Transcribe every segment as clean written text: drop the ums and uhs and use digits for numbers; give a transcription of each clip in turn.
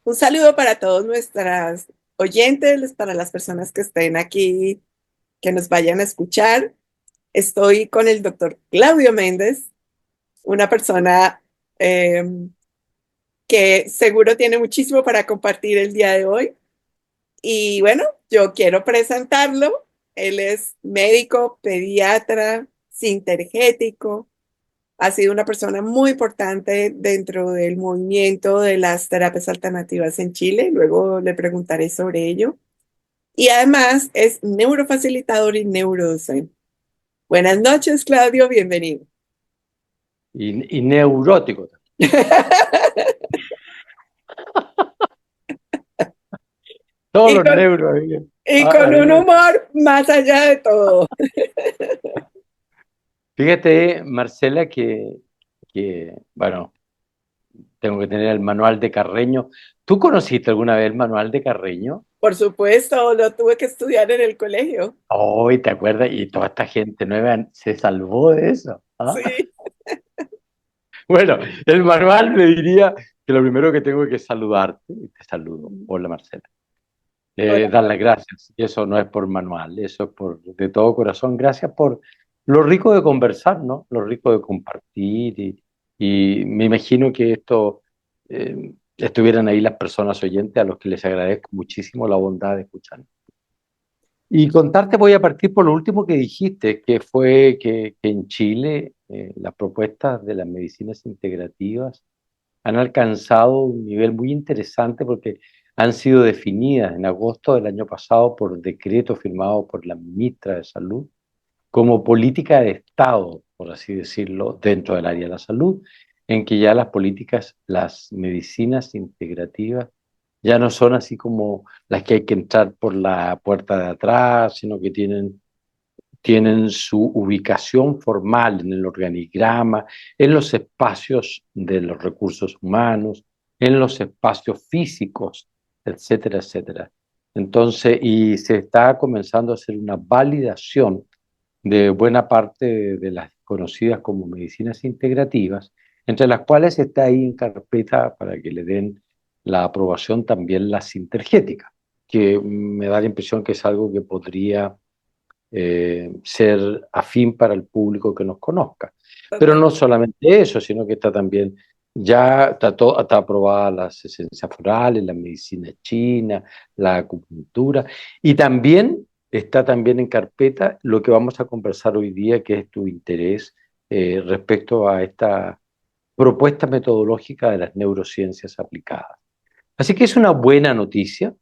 Un saludo para todos nuestras oyentes, para las personas que estén aquí, que nos vayan a escuchar. Estoy con el doctor Claudio Méndez, una persona eh, que seguro tiene muchísimo para compartir el día de hoy. Y bueno, yo quiero presentarlo. Él es médico, pediatra, sintergético. Ha sido una persona muy importante dentro del movimiento de las terapias alternativas en Chile. Luego le preguntaré sobre ello. Y además es neurofacilitador y neurodocente. Buenas noches, Claudio, bienvenido. Y neurótico también. Todos Y los con, neuros. y Ah, con un humor más allá de todo. fíjate, Marcela, bueno, tengo que tener el manual de Carreño. ¿Tú conociste alguna vez el manual de Carreño? Por supuesto, lo tuve que estudiar en el colegio. Hoy, ¿te acuerdas? Y toda esta gente nueva se salvó de eso. ¿Ah? Sí. Bueno, el manual me diría que lo primero que tengo que saludarte, y te saludo. Hola, Marcela. Hola. Dar las gracias. Y eso no es por manual, eso es por de todo corazón. Gracias por lo rico de conversar, ¿no? Lo rico de compartir. Y me imagino que esto estuvieran ahí las personas oyentes a los que les agradezco muchísimo la bondad de escuchar. Y contarte, voy a partir por lo último que dijiste, que fue que en Chile las propuestas de las medicinas integrativas han alcanzado un nivel muy interesante porque han sido definidas en agosto del año pasado por decreto firmado por la ministra de Salud como política de Estado, por así decirlo, dentro del área de la salud, en que ya las políticas, las medicinas integrativas, ya no son así como las que hay que entrar por la puerta de atrás, sino que tienen su ubicación formal en el organigrama, en los espacios de los recursos humanos, en los espacios físicos, etcétera, etcétera. Entonces, y se está comenzando a hacer una validación de buena parte de las conocidas como medicinas integrativas, entre las cuales está ahí en carpeta para que le den la aprobación también la sintergética, que me da la impresión que es algo que podría ser afín para el público que nos conozca. Pero Total. no solamente eso, sino que está también, ya está aprobada las esencias florales, la medicina china, la acupuntura, y también está también en carpeta lo que vamos a conversar hoy día, que es tu interés respecto a esta propuesta metodológica de las neurociencias aplicadas. Así que es una buena noticia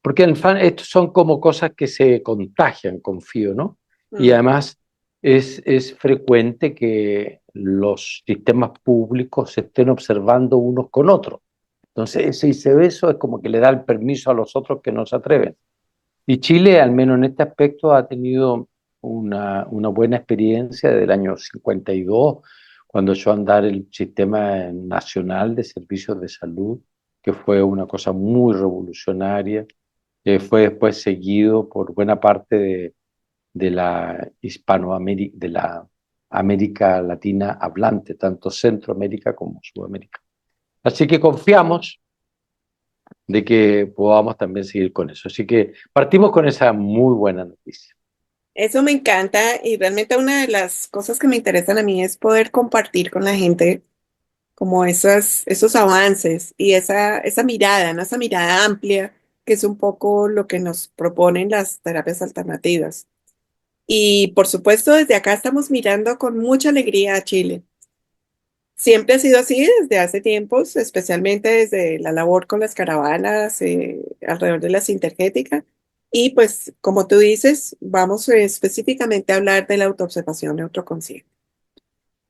porque en fan, estos son como cosas que se contagian, confío, ¿no? Y Mm. además es frecuente que los sistemas públicos se estén observando unos con otros. Entonces, ese y se ve eso es como que le da el permiso a los otros que no se atreven. Y Chile, al menos en este aspecto, ha tenido una buena experiencia desde el año 52, cuando echó a andar el Sistema Nacional de Servicios de Salud, que fue una cosa muy revolucionaria, que fue después seguido por buena parte de la Hispanoamérica, de la América Latina hablante, tanto Centroamérica como Sudamérica. Así que confiamos de que podamos también seguir con eso. Así que partimos con esa muy buena noticia. Eso me encanta y realmente una de las cosas que me interesan a mí es poder compartir con la gente como esos avances y esa mirada, ¿no? Esa mirada amplia, que es un poco lo que nos proponen las terapias alternativas. Y por supuesto, desde acá estamos mirando con mucha alegría a Chile. Siempre ha sido así desde hace tiempos, especialmente desde la labor con las caravanas alrededor de la sintergética. Y pues, como tú dices, vamos específicamente a hablar de la autoobservación y autoconciencia.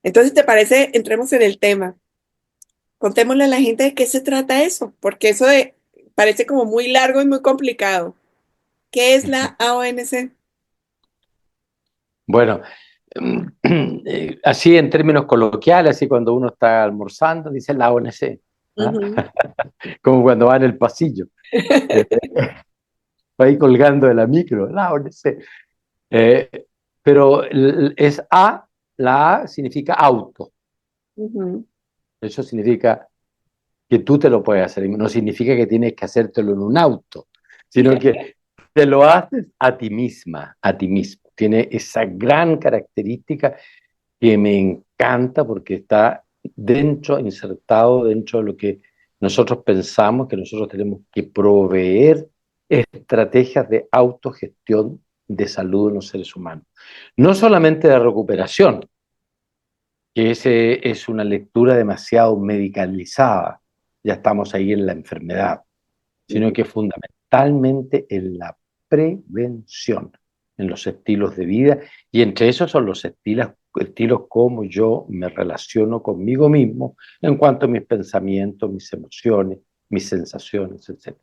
Entonces, ¿te parece? Entremos en el tema. Contémosle a la gente de qué se trata eso, porque parece como muy largo y muy complicado. ¿Qué es la AONC? Bueno, así en términos coloquiales, así cuando uno está almorzando, dice la ONC, ¿ah? Ujú. Como cuando va en el pasillo, eh, va ahí colgando de la micro, la ONC. Eh, pero es la A significa auto, Ujú. eso significa que tú te lo puedes hacer. No significa que tienes que hacértelo en un auto, sino que te lo haces a ti misma, a ti mismo. Tiene esa gran característica que me encanta porque está dentro, insertado dentro de lo que nosotros pensamos que nosotros tenemos que proveer estrategias de autogestión de salud en los seres humanos. No solamente de recuperación, que ese es una lectura demasiado medicalizada, ya estamos ahí en la enfermedad, sino que fundamentalmente en la prevención, en los estilos de vida, y entre esos son los estilos como yo me relaciono conmigo mismo en cuanto a mis pensamientos, mis emociones, mis sensaciones, etc.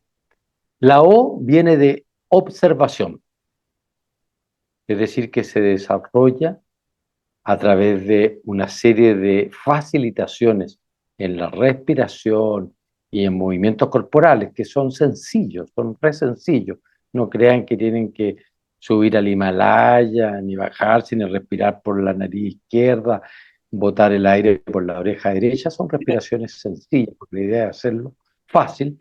La O viene de observación, es decir, que se desarrolla a través de una serie de facilitaciones en la respiración y en movimientos corporales que son sencillos, son re sencillos. No crean que tienen que subir al Himalaya, ni bajarse, ni respirar por la nariz izquierda, botar el aire por la oreja derecha. Son respiraciones sencillas, porque la idea es hacerlo fácil,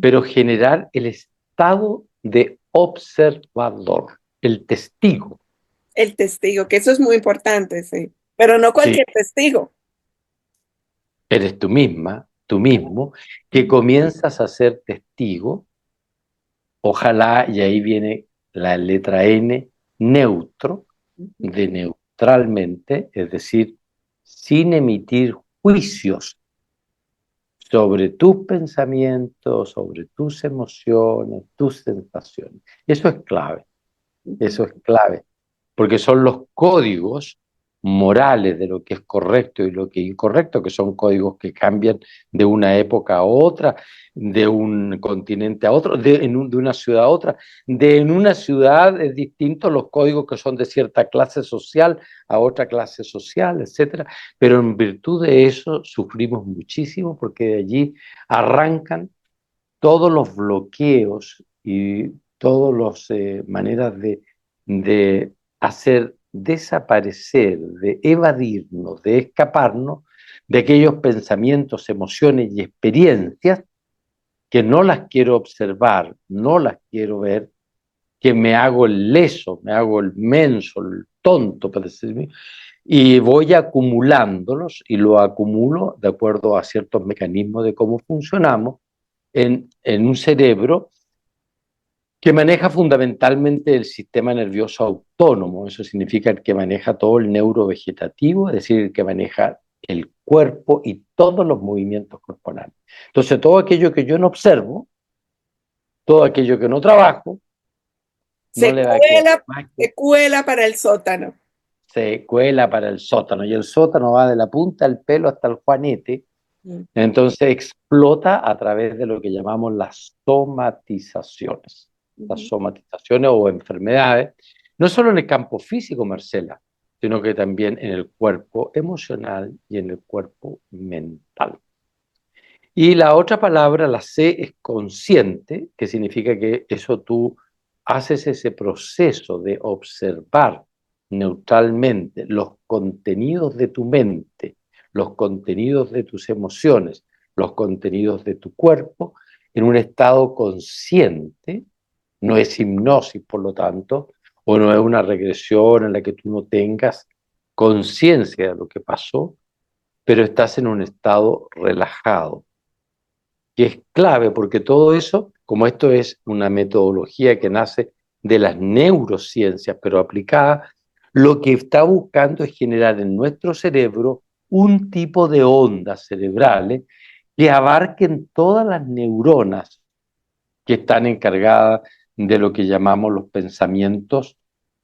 pero generar el estado de observador, el testigo. El testigo, que eso es muy importante, sí. Pero no Sí, cualquier testigo. eres tú misma, tú mismo, que comienzas a ser testigo, ojalá, y ahí viene la letra N, neutro, de neutralmente, es decir, sin emitir juicios sobre tus pensamientos, sobre tus emociones, tus sensaciones. Eso es clave, porque son los códigos morales de lo que es correcto y lo que es incorrecto, que son códigos que cambian de una época a otra, de un continente a otro, de una ciudad a otra. En una ciudad es distinto los códigos que son de cierta clase social a otra clase social, etcétera. Pero en virtud de eso sufrimos muchísimo porque de allí arrancan todos los bloqueos y todas las maneras de hacer desaparecer, de evadirnos, de escaparnos de aquellos pensamientos, emociones y experiencias que no las quiero observar, no las quiero ver, que me hago el leso, me hago el menso, el tonto, para decirme, y voy acumulándolos y lo acumulo de acuerdo a ciertos mecanismos de cómo funcionamos en un cerebro que maneja fundamentalmente el sistema nervioso autónomo. Eso significa el que maneja todo el neurovegetativo, es decir, el que maneja el cuerpo y todos los movimientos corporales. Entonces, todo aquello que yo no observo, todo aquello que no trabajo, no le va a quedar más que Se cuela para el sótano. se cuela para el sótano. Y el sótano va de la punta del pelo hasta el juanete. Entonces explota a través de lo que llamamos las somatizaciones. Las somatizaciones o enfermedades, no solo en el campo físico, Marcela, sino que también en el cuerpo emocional y en el cuerpo mental. Y la otra palabra, la C, es consciente, que significa que eso tú haces ese proceso de observar neutralmente los contenidos de tu mente, los contenidos de tus emociones, los contenidos de tu cuerpo, en un estado consciente. No es hipnosis, por lo tanto, o no es una regresión en la que tú no tengas conciencia de lo que pasó, pero estás en un estado relajado, que es clave porque todo eso, como esto es una metodología que nace de las neurociencias, pero aplicada, lo que está buscando es generar en nuestro cerebro un tipo de ondas cerebrales que abarquen todas las neuronas que están encargadas de lo que llamamos los pensamientos,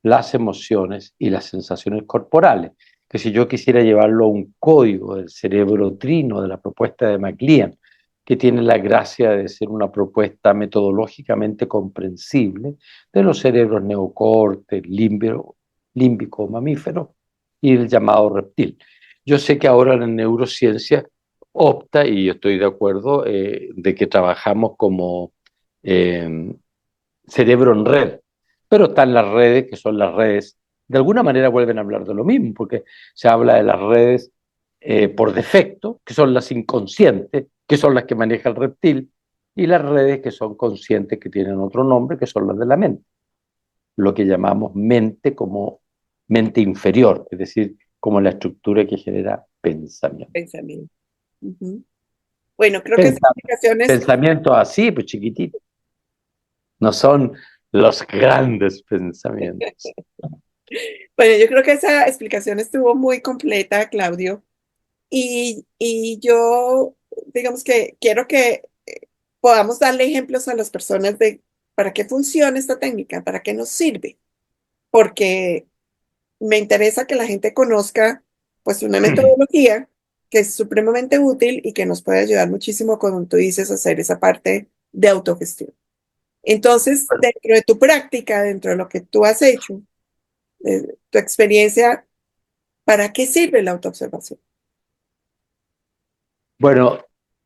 las emociones y las sensaciones corporales. Que si yo quisiera llevarlo a un código del cerebro trino de la propuesta de MacLean, que tiene la gracia de ser una propuesta metodológicamente comprensible de los cerebros neocorte, límbico mamífero y el llamado reptil. Yo sé que ahora la neurociencia opta, y yo estoy de acuerdo, de que trabajamos como eh, cerebro en red, pero están las redes, que son las redes, de alguna manera vuelven a hablar de lo mismo, porque se habla de las redes por defecto, que son las inconscientes, que son las que maneja el reptil, y las redes que son conscientes, que tienen otro nombre, que son las de la mente, lo que llamamos mente como mente inferior, es decir, como la estructura que genera pensamiento. Pensamiento. Ujú. Bueno, creo que esa Pensa- explicación es, Pensamientos así, pues chiquititos, no son los grandes pensamientos. bueno, yo creo que esa explicación estuvo muy completa, Claudio. Y yo, digamos que quiero que podamos darle ejemplos a las personas de para qué funciona esta técnica, para qué nos sirve, porque me interesa que la gente conozca pues una metodología que es supremamente útil y que nos puede ayudar muchísimo cuando tú dices hacer esa parte de autogestión. Entonces, dentro de tu práctica, dentro de lo que tú has hecho, de tu experiencia, ¿para qué sirve la autoobservación? Bueno,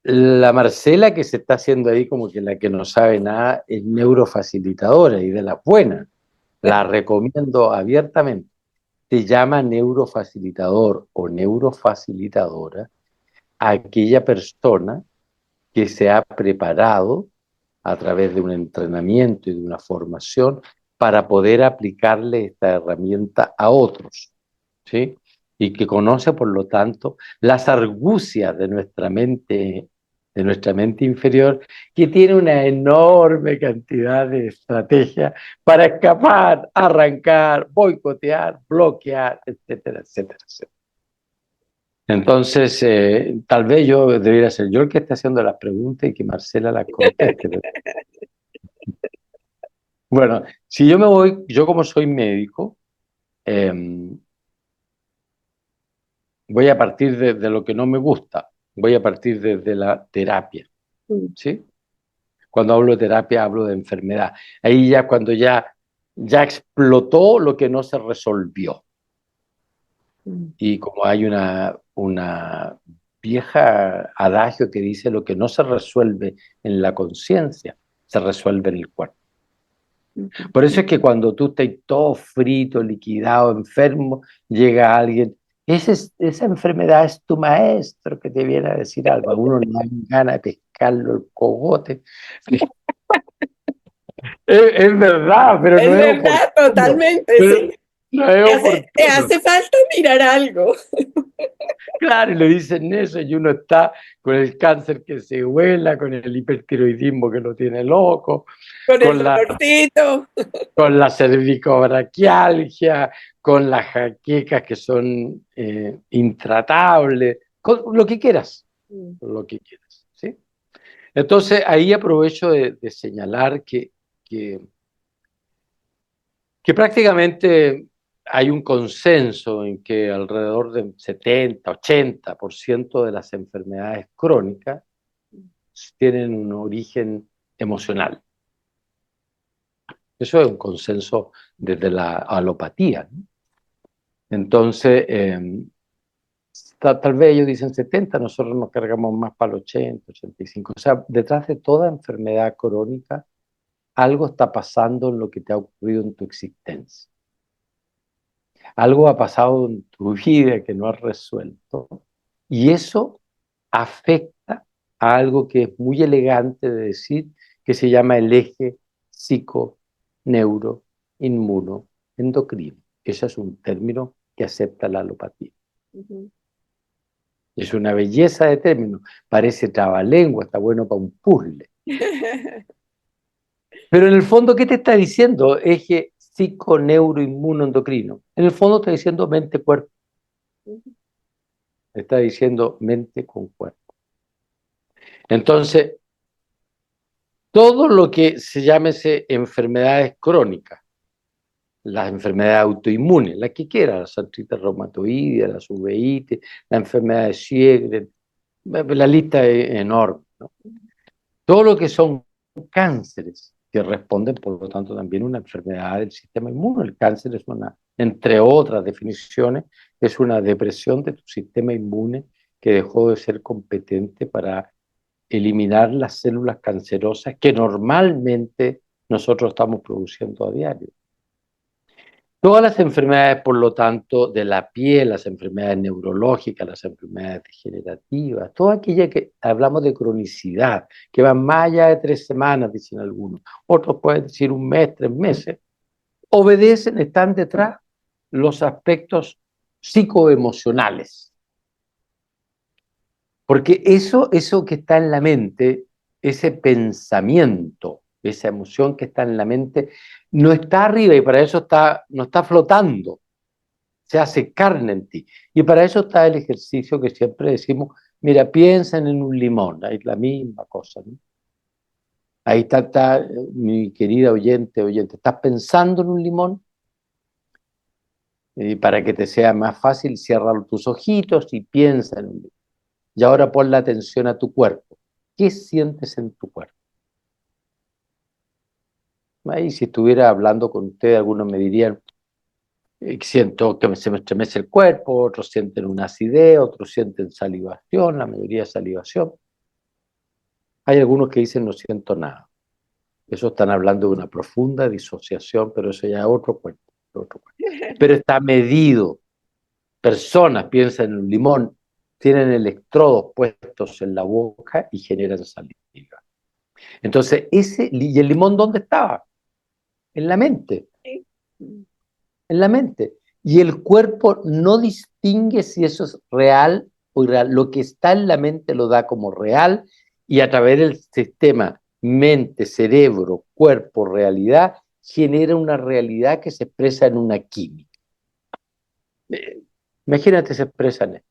la Marcela que se está haciendo ahí como que la que no sabe nada es neurofacilitadora y de las buenas. La recomiendo abiertamente. Se llama neurofacilitador o neurofacilitadora a aquella persona que se ha preparado a través de un entrenamiento y de una formación para poder aplicarle esta herramienta a otros, ¿sí? Y que conoce, por lo tanto, las argucias de nuestra mente inferior, que tiene una enorme cantidad de estrategias para escapar, arrancar, boicotear, bloquear, etcétera, etcétera, etcétera. Entonces, tal vez yo debería ser yo el que esté haciendo las preguntas y que Marcela las conteste. Bueno, si yo me voy, yo como soy médico, eh, voy a partir de lo que no me gusta, voy a partir de la terapia, Mm, ¿sí? Cuando hablo de terapia hablo de enfermedad. Ahí ya cuando ya explotó lo que no se resolvió. mm, Y como hay una vieja adagio que dice lo que no se resuelve en la conciencia, se resuelve en el cuerpo. mm. Por eso es que cuando tú estás todo frito, liquidado, enfermo, llega alguien, esa enfermedad es tu maestro que te viene a decir algo. A uno le dan ganas de pescarlo el cogote. Es verdad, pero Es no es verdad, oportuno. totalmente, Pero sí. no es Te oportuno. hace falta mirar algo Claro, y le dicen eso y uno está con el cáncer que se vuela, con el hipertiroidismo que lo tiene loco, con el con la dolorcito. con la cervicobraquialgia, con las jaquecas que son intratables, con Mm, lo que quieras, ¿sí? Entonces ahí aprovecho de señalar que, que prácticamente hay un consenso en que alrededor del 70-80% de las enfermedades crónicas tienen un origen emocional. Eso es un consenso desde la alopatía, ¿no? Entonces, tal vez ellos dicen 70, nosotros nos cargamos más para el 80, 85. O sea, detrás de toda enfermedad crónica, algo está pasando en lo que te ha ocurrido en tu existencia. Algo ha pasado en tu vida que no has resuelto. Y eso afecta a algo que es muy elegante de decir, que se llama el eje psico, neuro, inmuno, endocrino. Ese es un término que acepta la alopatía. ujú. Es una belleza de término, parece trabalengua, está bueno para un puzzle. Pero en el fondo, ¿qué te está diciendo? Eje psico-neuro-inmuno-endocrino. En el fondo está diciendo mente-cuerpo, está diciendo mente con cuerpo. Entonces, todo lo que se llámese enfermedades crónicas, las enfermedades autoinmunes, las que quieras, la artritis reumatoidea, la uveitis, la enfermedad de Sjögren, la lista es enorme, ¿no? Todo lo que son cánceres, que responden, por lo tanto, también a una enfermedad del sistema inmune. El cáncer es una, entre otras definiciones, es una depresión de tu sistema inmune que dejó de ser competente para eliminar las células cancerosas que normalmente nosotros estamos produciendo a diario. Todas las enfermedades, por lo tanto, de la piel, las enfermedades neurológicas, las enfermedades degenerativas, toda aquella que hablamos de cronicidad, que van más allá de 3 semanas, dicen algunos, otros pueden decir un mes, 3 meses, obedecen, están detrás los aspectos psicoemocionales. Porque eso que está en la mente, ese pensamiento, esa emoción que está en la mente, no está arriba y para eso no está flotando, se hace carne en ti. Y para eso está el ejercicio que siempre decimos, mira, piensen en un limón, es la misma cosa, ¿no? Ahí está, mi querida oyente, estás pensando en un limón, y para que te sea más fácil, cierra tus ojitos y piensa en un limón. Y ahora pon la atención a tu cuerpo. ¿Qué sientes en tu cuerpo? Ahí si estuviera hablando con usted, algunos me dirían, siento que se me estremece el cuerpo, otros sienten una acidez, otros sienten salivación, la mayoría salivación. Hay algunos que dicen no siento nada. Eso están hablando de una profunda disociación, pero eso ya es otro cuento, otro cuento. Pero está medido. Personas piensan en un limón, tienen electrodos puestos en la boca y generan saliva. Entonces, ¿y el limón dónde estaba? En la mente, Sí. en la mente. Y el cuerpo no distingue si eso es real o irreal. Lo que está en la mente lo da como real y a través del sistema mente, cerebro, cuerpo, realidad, genera una realidad que se expresa en una química. Eh, Imagínate, se expresa en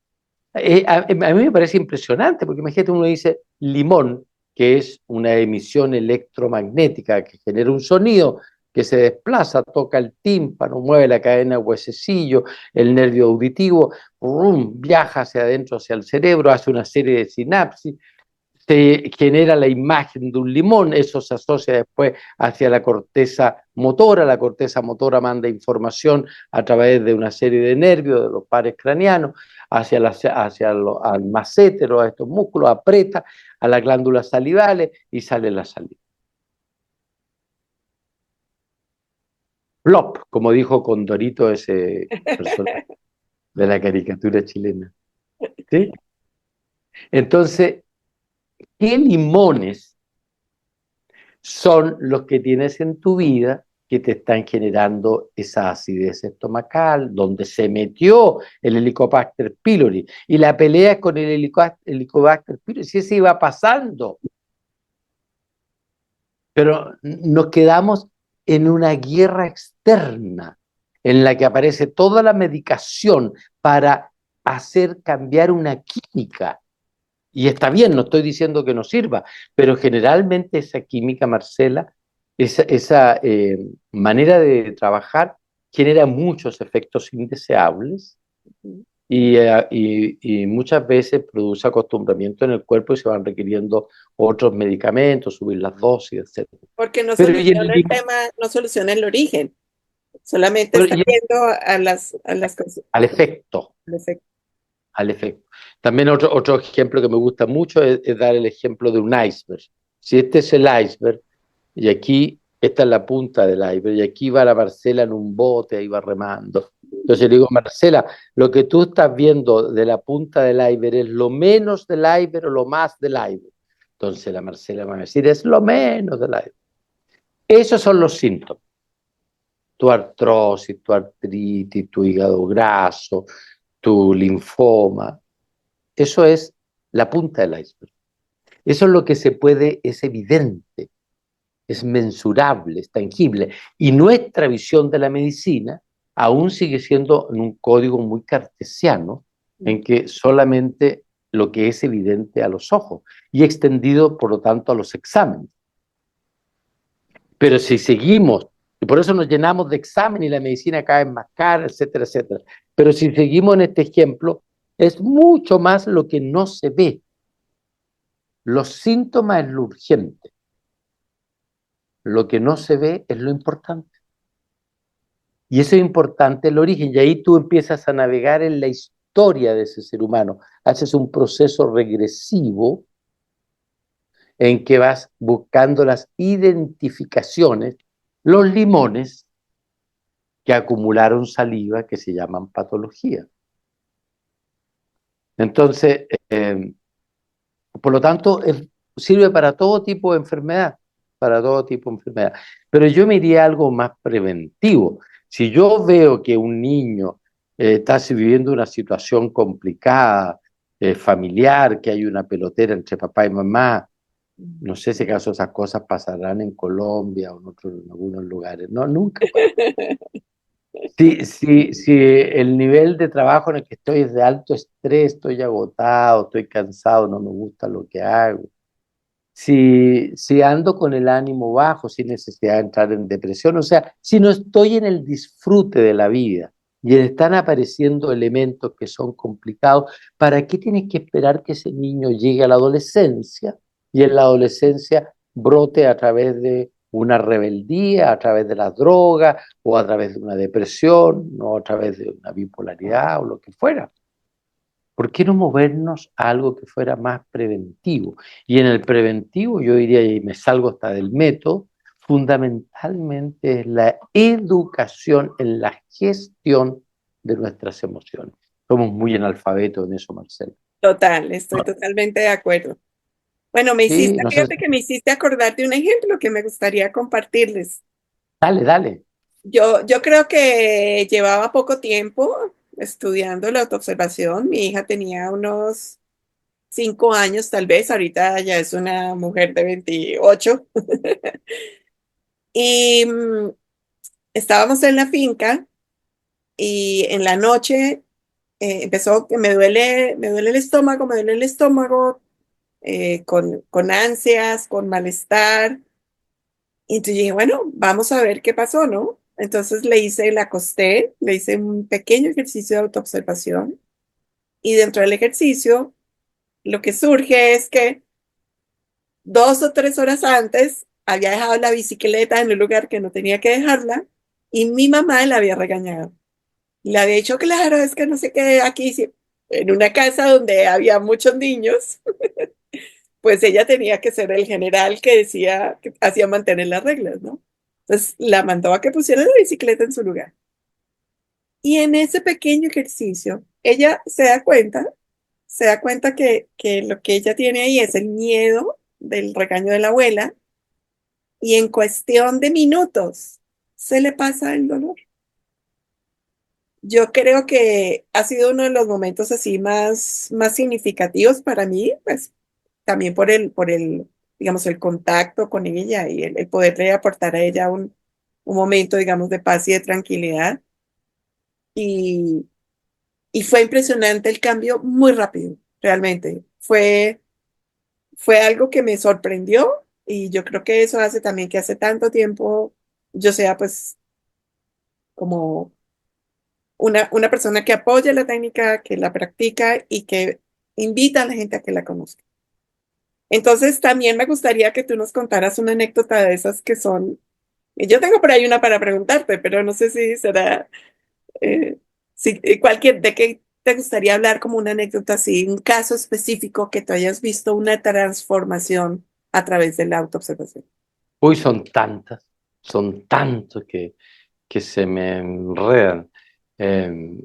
a mí me parece impresionante, porque imagínate, uno dice limón, que es una emisión electromagnética que genera un sonido que se desplaza, toca el tímpano, mueve la cadena huesecillo, el nervio auditivo, viaja hacia adentro, hacia el cerebro, hace una serie de sinapsis, se genera la imagen de un limón, eso se asocia después hacia la corteza motora manda información a través de una serie de nervios, de los pares craneanos, al masétero, a estos músculos, aprieta a las glándulas salivales y sale la saliva. Plop, como dijo Condorito, ese personaje de la caricatura chilena. ¿Sí? Entonces, ¿qué limones son los que tienes en tu vida que te están generando esa acidez estomacal, donde se metió el Helicobacter pylori? Y la pelea es con el Helicobacter pylori, si ese iba pasando, pero nos quedamos en una guerra externa en la que aparece toda la medicación para hacer cambiar una química. Y está bien, no estoy diciendo que no sirva, pero generalmente esa química, Marcela, esa manera de trabajar genera muchos efectos indeseables y muchas veces produce acostumbramiento en el cuerpo y se van requiriendo otros medicamentos, subir las dosis, etc. Porque no Pero y soluciona el tema, no soluciona el origen, solamente está y viendo a las cosas. al efecto. Al efecto. Al efecto. También otro ejemplo que me gusta mucho es dar el ejemplo de un iceberg. Si este es el iceberg, y aquí esta es la punta del iceberg, y aquí va la Marcela en un bote, ahí va remando. Entonces le digo, Marcela, lo que tú estás viendo de la punta del iceberg es lo menos del iceberg o lo más del iceberg. Entonces la Marcela va a decir, es lo menos del iceberg. Esos son los síntomas. Tu artrosis, tu artritis, tu hígado graso, tu linfoma. Eso es la punta del iceberg. Eso es lo que se puede, es evidente, es mensurable, es tangible. Y nuestra visión de la medicina aún sigue siendo en un código muy cartesiano, en que solamente lo que es evidente a los ojos y extendido, por lo tanto, a los exámenes. Pero si seguimos, y por eso nos llenamos de exámenes y la medicina cada vez más cara, etcétera, etcétera. Pero si seguimos en este ejemplo, es mucho más lo que no se ve. Los síntomas es lo urgente. Lo que no se ve es lo importante. Y eso es importante, el origen. Y ahí tú empiezas a navegar en la historia de ese ser humano. Haces un proceso regresivo en que vas buscando las identificaciones, los limones que acumularon saliva que se llaman patología. Entonces, por lo tanto, sirve para todo tipo de enfermedad, para todo tipo de enfermedad. Pero yo me iría a algo más preventivo. Si yo veo que un niño está viviendo una situación complicada, familiar, que hay una pelotera entre papá y mamá, no sé si acaso esas cosas pasarán en Colombia o en algunos lugares. No, nunca. Si el nivel de trabajo en el que estoy es de alto estrés, estoy agotado, estoy cansado, no me gusta lo que hago. Si ando con el ánimo bajo, sin necesidad de entrar en depresión, o sea, si no estoy en el disfrute de la vida y están apareciendo elementos que son complicados, ¿para qué tienes que esperar que ese niño llegue a la adolescencia y en la adolescencia brote a través de una rebeldía, a través de la droga o a través de una depresión o a través de una bipolaridad o lo que fuera? ¿Por qué no movernos a algo que fuera más preventivo? Y en el preventivo, yo diría, y me salgo hasta del método, fundamentalmente es la educación en la gestión de nuestras emociones. Somos muy analfabetos en eso, Marcelo. Total, estoy totalmente de acuerdo. Bueno, Sí, no sé. fíjate que me hiciste acordar de un ejemplo que me gustaría compartirles. Dale, dale. Yo creo que llevaba poco tiempo estudiando la autoobservación. Mi hija tenía unos 5 años, tal vez. Ahorita ya es una mujer de 28. Y estábamos en la finca y en la noche empezó que me duele el estómago, con ansias, con malestar. Y entonces dije, bueno, vamos a ver qué pasó, ¿no? Entonces la acosté, le hice un pequeño ejercicio de autoobservación y dentro del ejercicio lo que surge es que 2 o 3 horas antes había dejado la bicicleta en un lugar que no tenía que dejarla y mi mamá la había regañado. Le había dicho, claro, es que no sé qué, aquí sí, en una casa donde había muchos niños, pues ella tenía que ser el general que decía, que hacía mantener las reglas, ¿no? Entonces la mandó a que pusiera la bicicleta en su lugar. Y en ese pequeño ejercicio, ella se da cuenta que lo que ella tiene ahí es el miedo del regaño de la abuela y en cuestión de minutos se le pasa el dolor. Yo creo que ha sido uno de los momentos así más significativos para mí, pues también digamos, el contacto con ella y el poderle aportar a ella un momento, digamos, de paz y de tranquilidad. Y, y fue impresionante el cambio muy rápido, realmente. Fue algo que me sorprendió y yo creo que eso hace también que hace tanto tiempo yo sea pues como una persona que apoya la técnica, que la practica y que invita a la gente a que la conozca. Entonces, también me gustaría que tú nos contaras una anécdota de esas que son, y yo tengo por ahí una para preguntarte, pero no sé si será, si, de qué te gustaría hablar como una anécdota así, un caso específico que tú hayas visto una transformación a través de la autoobservación. Hoy son tantos que se me enredan. Eh,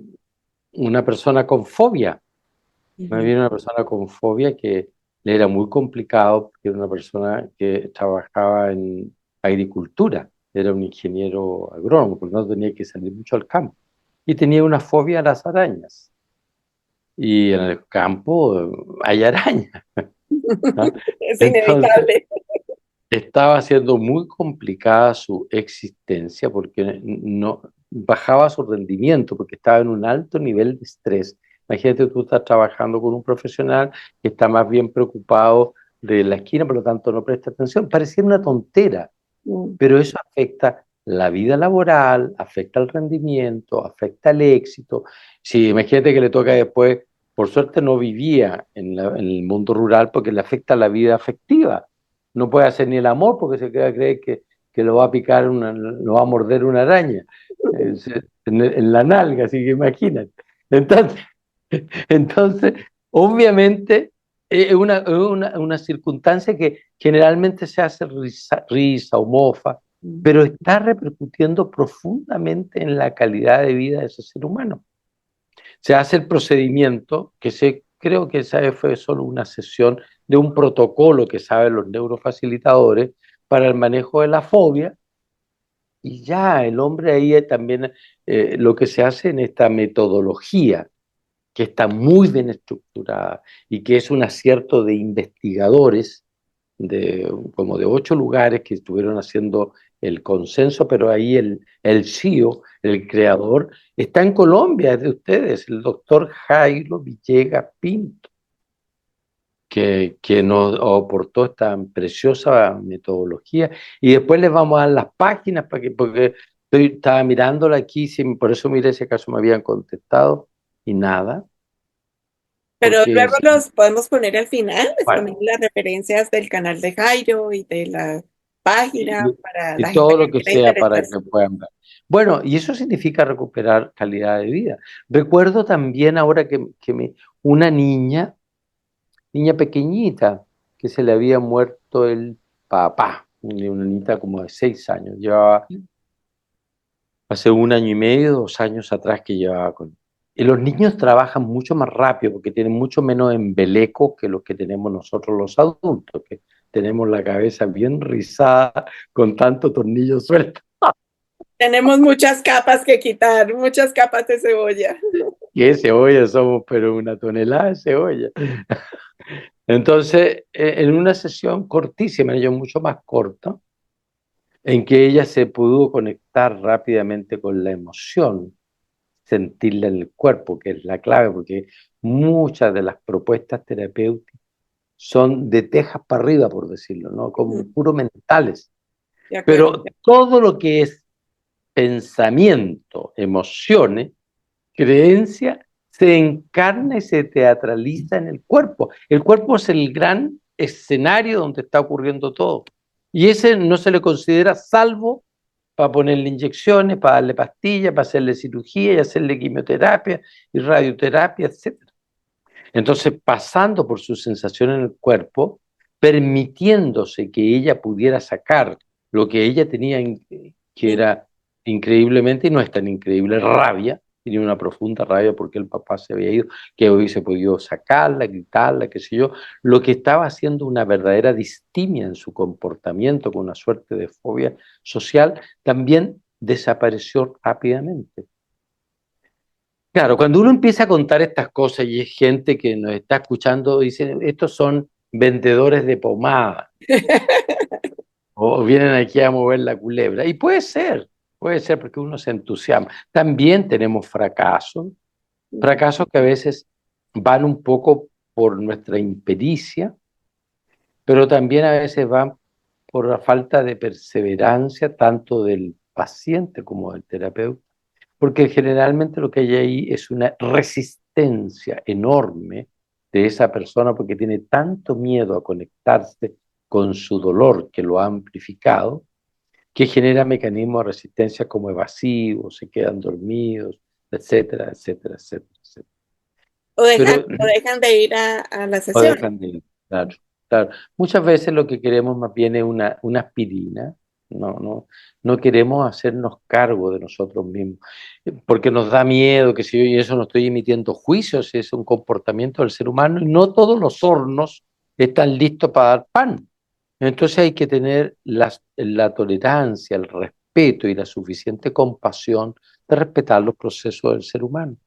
una persona con fobia. Me Ujú. viene una persona con fobia que le era muy complicado porque era una persona que trabajaba en agricultura, era un ingeniero agrónomo, porque no tenía que salir mucho al campo. Y tenía una fobia a las arañas. Y en el campo hay arañas, ¿ah? Es Entonces, inevitable. estaba siendo muy complicada su existencia porque no bajaba su rendimiento, porque estaba en un alto nivel de estrés. Imagínate, tú estás trabajando con un profesional que está más bien preocupado de la esquina, por lo tanto no presta atención. Parecía una tontera, Mm, pero eso afecta la vida laboral, afecta el rendimiento, afecta el éxito. Si imagínate que le toca después, por suerte no vivía en el mundo rural porque le afecta la vida afectiva. No puede hacer ni el amor porque se queda cree que lo va a picar, lo va a morder una araña en la nalga, así que imagínate. Entonces, entonces, obviamente, es una circunstancia que generalmente se hace risa o mofa, pero está repercutiendo profundamente en la calidad de vida de ese ser humano. Se hace el procedimiento, creo que esa fue solo una sesión de un protocolo que saben los neurofacilitadores para el manejo de la fobia, y ya el hombre ahí también lo que se hace en esta metodología, que está muy bien estructurada y que es un acierto de investigadores como de 8 lugares que estuvieron haciendo el consenso, pero ahí el CEO, el creador, está en Colombia, es de ustedes, el doctor Jairo Villegas Pinto, que nos aportó esta preciosa metodología. Y después les vamos a dar las páginas, porque estaba mirándola aquí, por eso miré ese caso me habían contestado y nada, Pero porque luego los podemos poner al final, les bueno, ponemos las referencias del canal de Jairo y de la página y, para y la gente todo que lo que quiera sea para interesarse. que puedan ver. Bueno, y eso significa recuperar calidad de vida. Recuerdo también ahora una niña pequeñita, que se le había muerto el papá, una niñita como de 6 años, llevaba hace 1 año y medio, 2 años atrás que llevaba con. Y los niños trabajan mucho más rápido porque tienen mucho menos embeleco que los que tenemos nosotros los adultos, que tenemos la cabeza bien rizada con tanto tornillo suelto. Tenemos muchas capas que quitar, muchas capas de cebolla. Y de cebolla somos, pero una tonelada de cebolla. Entonces, en una sesión cortísima, yo mucho más corta, en que ella se pudo conectar rápidamente con la emoción, sentirla en el cuerpo, que es la clave, porque muchas de las propuestas terapéuticas son de tejas para arriba, por decirlo, ¿no? Como Ujú, puro mentales. de acuerdo. Pero todo lo que es pensamiento, emociones, creencia, se encarna y se teatraliza en el cuerpo. El cuerpo es el gran escenario donde está ocurriendo todo. Y ese no se le considera salvo para ponerle inyecciones, para darle pastillas, para hacerle cirugía y hacerle quimioterapia y radioterapia, etcétera. Entonces, pasando por su sensación en el cuerpo, permitiéndose que ella pudiera sacar lo que ella tenía, que Sí, era increíblemente, y no es tan increíble, rabia, tenía una profunda rabia porque el papá se había ido, que hubiese podido sacarla, gritarla, qué sé yo, lo que estaba haciendo una verdadera distimia en su comportamiento, con una suerte de fobia social, también desapareció rápidamente. Claro, cuando uno empieza a contar estas cosas y es gente que nos está escuchando, dicen, estos son vendedores de pomada o vienen aquí a mover la culebra. Y puede ser porque uno se entusiasma. También tenemos fracasos, ujú, fracasos que a veces van un poco por nuestra impericia, pero también a veces van por la falta de perseverancia tanto del paciente como del terapeuta. Porque generalmente lo que hay ahí es una resistencia enorme de esa persona porque tiene tanto miedo a conectarse con su dolor que lo ha amplificado, que genera mecanismos de resistencia como evasivos, se quedan dormidos, etcétera, etcétera, etcétera, etcétera. Pero o dejan de ir a la o sesión. dejan de ir, claro, claro. Muchas veces lo que queremos más bien es una aspirina, no queremos hacernos cargo de nosotros mismos, porque nos da miedo, que si yo y eso no estoy emitiendo juicios, es un comportamiento del ser humano y no todos los hornos están listos para dar pan. Entonces hay que tener la tolerancia, el respeto y la suficiente compasión de respetar los procesos del ser humano.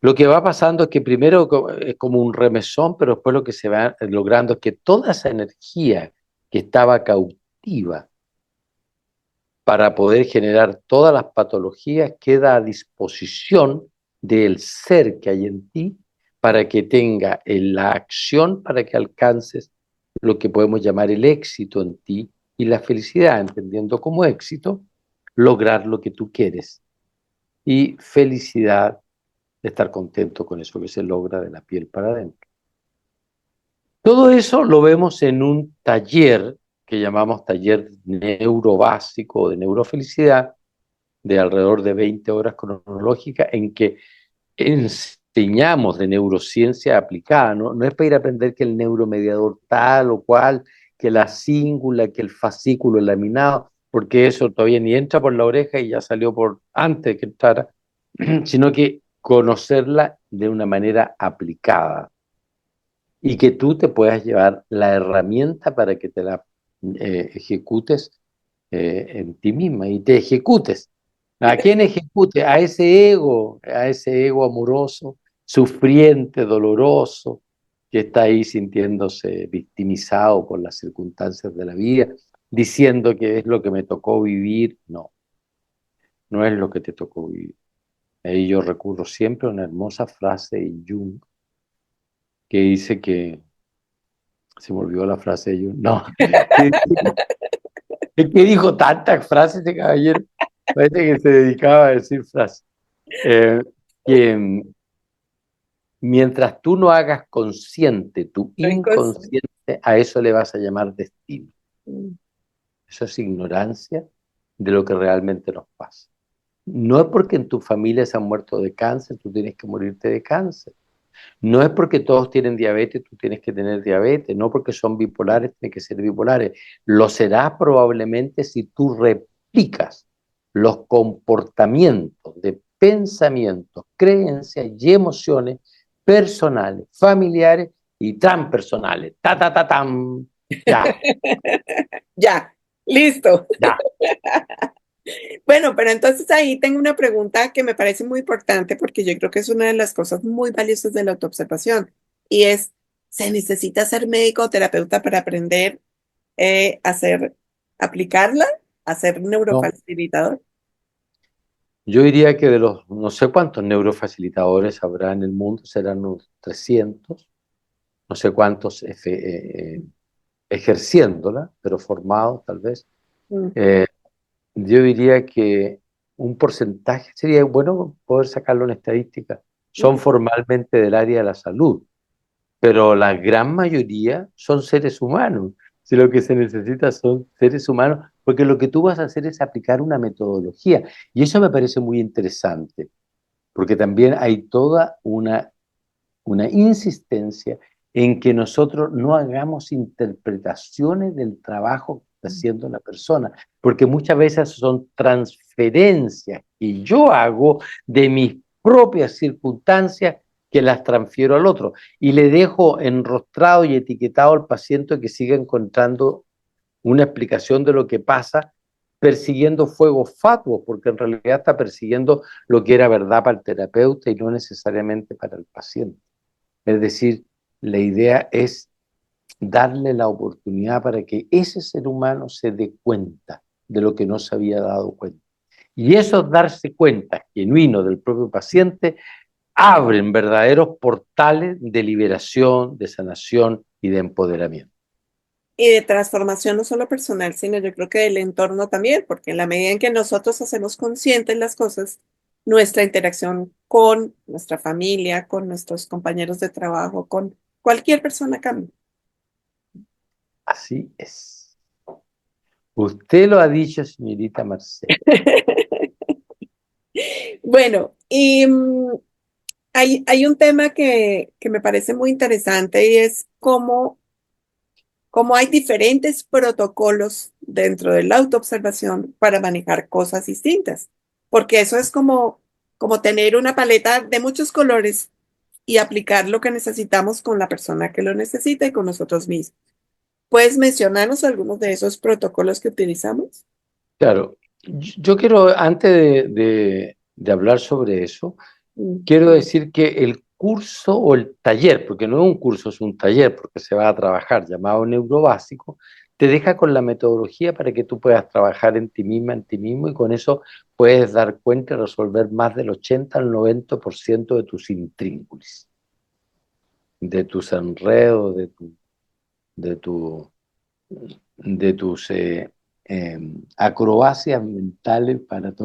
Lo que va pasando es que primero es como un remesón, pero después lo que se va logrando es que toda esa energía que estaba cautiva para poder generar todas las patologías queda a disposición del ser que hay en ti para que tenga la acción para que alcances lo que podemos llamar el éxito en ti y la felicidad, entendiendo como éxito lograr lo que tú quieres y felicidad de estar contento con eso que se logra de la piel para adentro. Todo eso lo vemos en un taller que llamamos taller neurobásico o de neurofelicidad, de alrededor de 20 horas cronológicas, en que enseñamos de neurociencia aplicada, no es para ir a aprender que el neuromediador tal o cual, que la cíngula, que el fascículo laminado, porque eso todavía ni entra por la oreja y ya salió por antes que entrara, sino que conocerla de una manera aplicada y que tú te puedas llevar la herramienta para que te la ejecutes en ti misma y te ejecutes. ¿A quién ejecute? A ese ego amoroso, sufriente, doloroso, que está ahí sintiéndose victimizado por las circunstancias de la vida, diciendo que es lo que me tocó vivir. No, no es lo que te tocó vivir. Ahí yo recurro siempre a una hermosa frase de Jung que dice que, se me olvidó la frase de Jung, no, que, es que dijo tantas frases este caballero, parece que se dedicaba a decir frases. Eh, que mientras tú no hagas consciente tu Ricos. inconsciente, a eso le vas a llamar destino. Mm. Eso es ignorancia de lo que realmente nos pasa. No es porque en tu familia se han muerto de cáncer, tú tienes que morirte de cáncer. No es porque todos tienen diabetes, tú tienes que tener diabetes. No porque son bipolares, tienes que ser bipolares. Lo serás probablemente si tú replicas los comportamientos de pensamientos, creencias y emociones personales, familiares y transpersonales. Ta, ta, ta, tam. Ya, Ya, listo. ya. Bueno, pero entonces ahí tengo una pregunta que me parece muy importante porque yo creo que es una de las cosas muy valiosas de la autoobservación y es, ¿se necesita ser médico o terapeuta para aprender a hacer, aplicarla, a ser No. neurofacilitador? Yo diría que de los no sé cuántos neurofacilitadores habrá en el mundo, serán unos 300, no sé cuántos ejerciéndola, pero formados tal vez. Mm, Eh, yo diría que un porcentaje sería bueno poder sacarlo en estadística. mm. Son formalmente del área de la salud, pero la gran mayoría son seres humanos. Si lo que se necesita son seres humanos, porque lo que tú vas a hacer es aplicar una metodología. Y eso me parece muy interesante, porque también hay toda una insistencia en que nosotros no hagamos interpretaciones del trabajo que está haciendo la persona, porque muchas veces son transferencias que yo hago de mis propias circunstancias que las transfiero al otro y le dejo enrostrado y etiquetado al paciente que siga encontrando una explicación de lo que pasa persiguiendo fuegos fatuos, porque en realidad está persiguiendo lo que era verdad para el terapeuta y no necesariamente para el paciente. Es decir, la idea es darle la oportunidad para que ese ser humano se dé cuenta de lo que no se había dado cuenta. Y eso darse cuenta genuino del propio paciente abren verdaderos portales de liberación, de sanación y de empoderamiento. Y de transformación no solo personal, sino yo creo que del entorno también, porque en la medida en que nosotros hacemos conscientes las cosas, nuestra interacción con nuestra familia, con nuestros compañeros de trabajo, con cualquier persona cambia. Así es. Usted lo ha dicho, señorita Marcela. Bueno, y hay un tema que me parece muy interesante y es cómo hay diferentes protocolos dentro de la autoobservación para manejar cosas distintas, porque eso es como tener una paleta de muchos colores y aplicar lo que necesitamos con la persona que lo necesita y con nosotros mismos. ¿Puedes mencionarnos algunos de esos protocolos que utilizamos? Claro, yo quiero, antes de hablar sobre eso, Mm. quiero decir que el curso o el taller, porque no es un curso, es un taller, porque se va a trabajar llamado neurobásico, te deja con la metodología para que tú puedas trabajar en ti misma, en ti mismo, y con eso puedes dar cuenta y resolver más del 80 al 90% de tus intríngulis, de tus enredos, de tu, de tus acrobacias mentales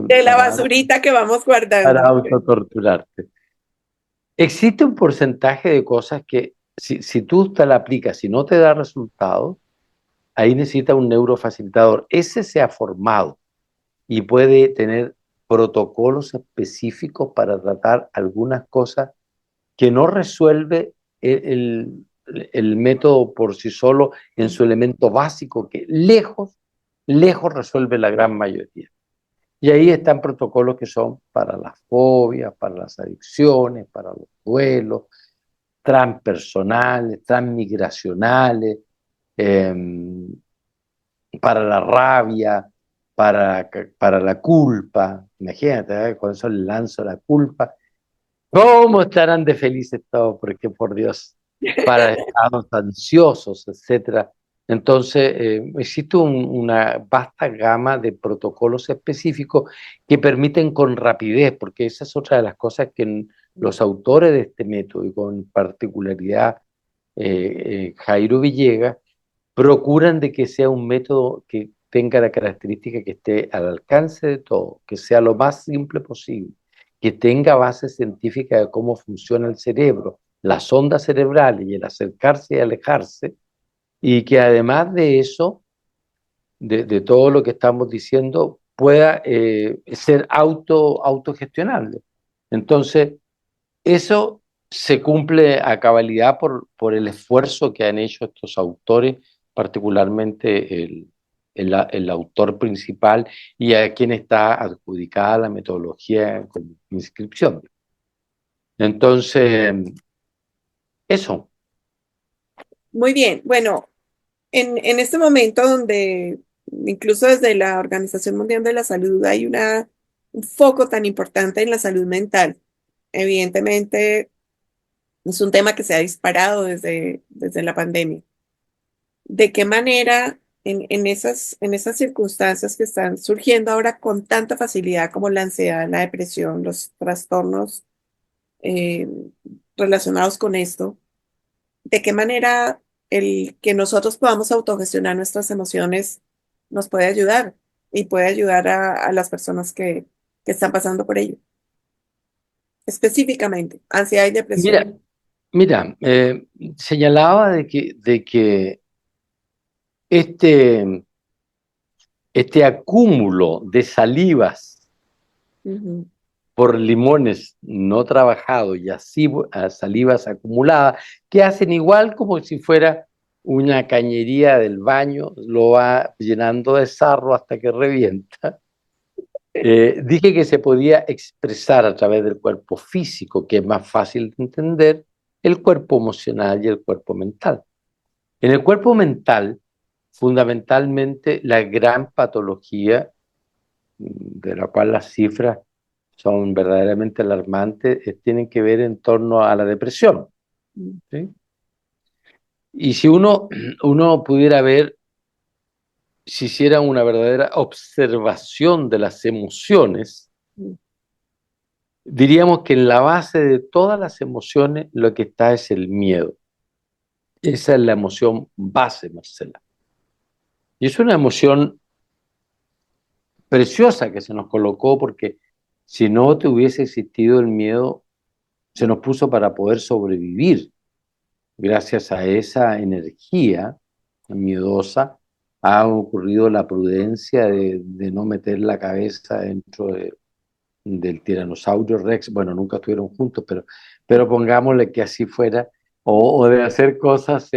De la basurita que vamos para guardando. autotorturarte. Existe un porcentaje de cosas que si tú te la aplicas, si no te da resultado, ahí necesita un neurofacilitador. Ese se ha formado y puede tener protocolos específicos para tratar algunas cosas que no resuelve el método por sí solo en su elemento básico, que lejos lejos resuelve la gran mayoría. Y ahí están protocolos que son para las fobias, para las adicciones, para los duelos, transpersonales, transmigracionales, eh, para la rabia, para la culpa. Imagínate, ¿eh? Con eso le lanzo la culpa. ¿Cómo estarán de felices todos? Porque por Dios, para estados ansiosos, etcétera. Entonces, existe una vasta gama de protocolos específicos que permiten con rapidez, porque esa es otra de las cosas que los autores de este método, y con particularidad Jairo Villegas, procuran de que sea un método que tenga la característica que esté al alcance de todo, que sea lo más simple posible, que tenga base científica de cómo funciona el cerebro, las ondas cerebrales y el acercarse y alejarse, y que además de eso, de todo lo que estamos diciendo, pueda ser autogestionable. Entonces, eso se cumple a cabalidad por el esfuerzo que han hecho estos autores, particularmente el autor principal y a quien está adjudicada la metodología como inscripción. Entonces, eso. Muy bien. Bueno, en este momento donde incluso desde la Organización Mundial de la Salud hay un foco tan importante en la salud mental, evidentemente es un tema que se ha disparado desde la pandemia. ¿De qué manera en esas circunstancias que están surgiendo ahora con tanta facilidad como la ansiedad, la depresión, los trastornos eh, relacionados con esto? ¿De qué manera el que nosotros podamos autogestionar nuestras emociones nos puede ayudar y puede ayudar a las personas que están pasando por ello? Específicamente, ansiedad y depresión. Mira, mira, señalaba de que este, este acúmulo de salivas Ujú, por limones no trabajados y así salivas acumuladas, que hacen igual como si fuera una cañería del baño, lo va llenando de sarro hasta que revienta. Dije que se podía expresar a través del cuerpo físico, que es más fácil de entender, el cuerpo emocional y el cuerpo mental. En el cuerpo mental, fundamentalmente, la gran patología de la cual las cifras son verdaderamente alarmantes, tienen que ver en torno a la depresión. ¿Sí? Y si uno pudiera ver, si hiciera una verdadera observación de las emociones, ujú, diríamos que en la base de todas las emociones lo que está es el miedo. Esa es la emoción base, Marcela. Y es una emoción preciosa que se nos colocó porque si no te hubiese existido el miedo, se nos puso para poder sobrevivir. Gracias a esa energía miedosa ha ocurrido la prudencia de no meter la cabeza dentro del tiranosaurio Rex. Bueno, nunca estuvieron juntos, pero pongámosle que así fuera, o de hacer cosas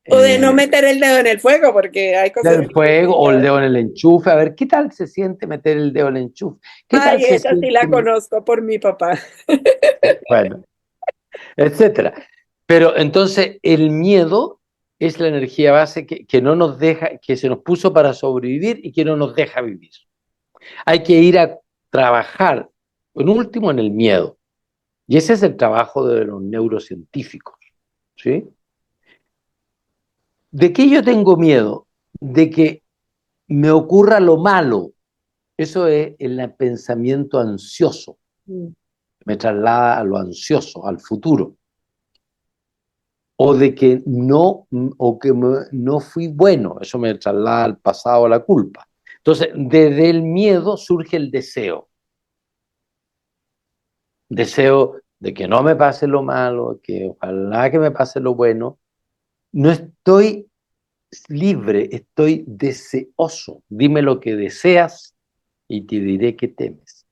o de no eh, meter el dedo en el fuego, porque hay cosas del muy fuego o el distintas. dedo en el enchufe. A ver, ¿qué tal se siente meter el dedo en el enchufe? ¿Qué tal Ay, se esa sí siente? la conozco por mi papá. Bueno, etcétera. Pero entonces el miedo es la energía base que no nos deja, que se nos puso para sobrevivir y que no nos deja vivir. Hay que ir a trabajar, en último, en el miedo. Y ese es el trabajo de los neurocientíficos. ¿Sí? ¿De qué yo tengo miedo? De que me ocurra lo malo. Eso es el pensamiento ansioso. Mm, Me traslada a lo ansioso, al futuro. O de que no, o que no fui bueno, eso me traslada al pasado, a la culpa. Entonces, desde el miedo surge el deseo de que no me pase lo malo, que ojalá que me pase lo bueno. No estoy libre, estoy deseoso. Dime lo que deseas y te diré qué temes.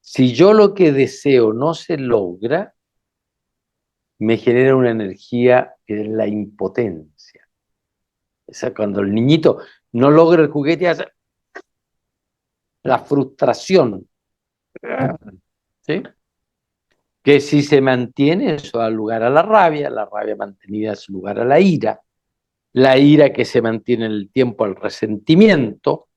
Si yo lo que deseo no se logra, me genera una energía que es la impotencia. O sea, cuando el niñito, no logra el juguete y hace la frustración, ¿sí? Que si se mantiene eso da lugar a la rabia mantenida es lugar a la ira que se mantiene en el tiempo al resentimiento,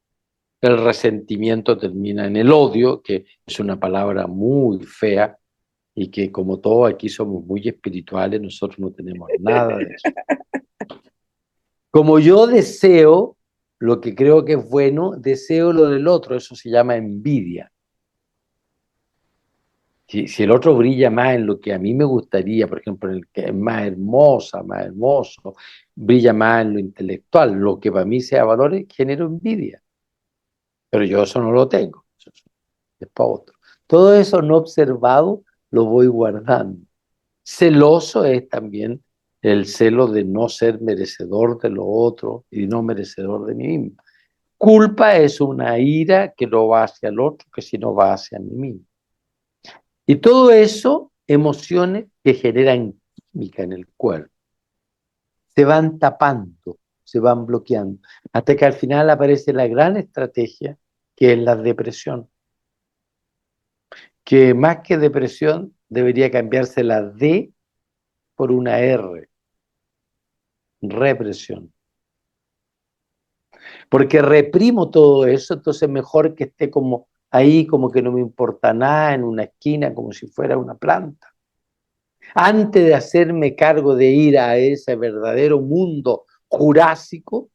el resentimiento termina en el odio, que es una palabra muy fea y que como todos aquí somos muy espirituales, nosotros no tenemos nada de eso. Como yo deseo lo que creo que es bueno, deseo lo del otro, eso se llama envidia. Si el otro brilla más en lo que a mí me gustaría, por ejemplo, en el que es más hermosa, más hermoso, brilla más en lo intelectual, lo que para mí sea valores, genero envidia. Pero yo eso no lo tengo, eso es para otro. Todo eso no observado lo voy guardando. Celoso es también el celo de no ser merecedor de lo otro y no merecedor de mí mismo. Culpa es una ira que no va hacia el otro, que si no va hacia mí mismo. Y todo eso, emociones que generan química en el cuerpo, se van tapando, se van bloqueando, hasta que al final aparece la gran estrategia, que es la depresión, que más que depresión debería cambiarse la D por una R, represión. Porque reprimo todo eso, entonces mejor que esté como ahí, como que no me importa nada, en una esquina, como si fuera una planta. Antes de hacerme cargo de ir a ese verdadero mundo jurásico,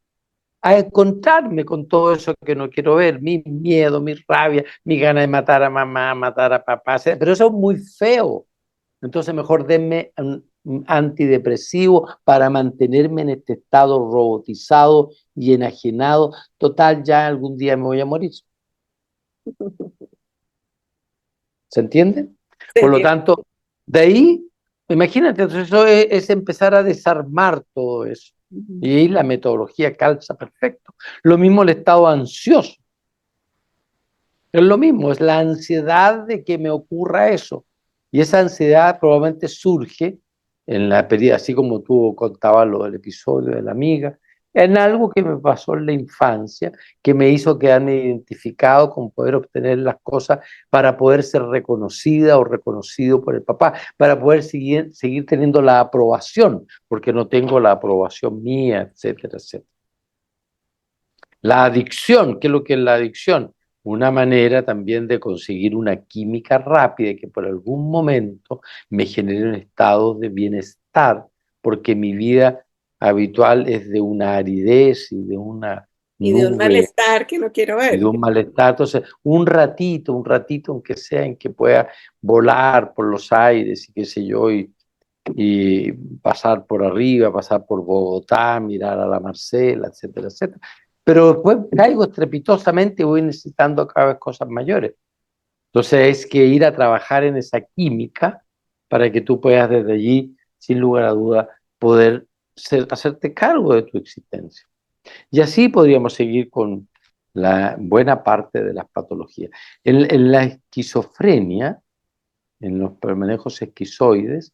a encontrarme con todo eso que no quiero ver, mi miedo, mi rabia, mi gana de matar a mamá, matar a papá, pero eso es muy feo. Entonces mejor denme un antidepresivo para mantenerme en este estado robotizado y enajenado. Total, ya algún día me voy a morir. ¿Se entiende? Se Por lo entiende. tanto, de ahí, imagínate, entonces eso es empezar a desarmar todo eso. Ujú. Y ahí la metodología calza perfecto. Lo mismo el estado ansioso. Es lo mismo, es la ansiedad de que me ocurra eso. Y esa ansiedad probablemente surge en la pérdida, así como tú contabas lo del episodio de la amiga, en algo que me pasó en la infancia, que me hizo quedarme identificado con poder obtener las cosas para poder ser reconocida o reconocido por el papá, para poder seguir teniendo la aprobación, porque no tengo la aprobación mía, etcétera, etcétera. La adicción, ¿qué es lo que es la adicción? Una manera también de conseguir una química rápida que por algún momento me genere un estado de bienestar, porque mi vida habitual es de una aridez y de una Y de un nube malestar que no quiero y de ver. un malestar. Entonces, un ratito, aunque sea en que pueda volar por los aires y qué sé yo, y pasar por arriba, pasar por Bogotá, mirar a la Marcela, etcétera, etcétera. Pero después caigo estrepitosamente y voy necesitando cada vez cosas mayores. Entonces es que ir a trabajar en esa química para que tú puedas desde allí, sin lugar a duda, poder hacerte cargo de tu existencia. Y así podríamos seguir con la buena parte de las patologías. En la esquizofrenia, en los manejos esquizoides,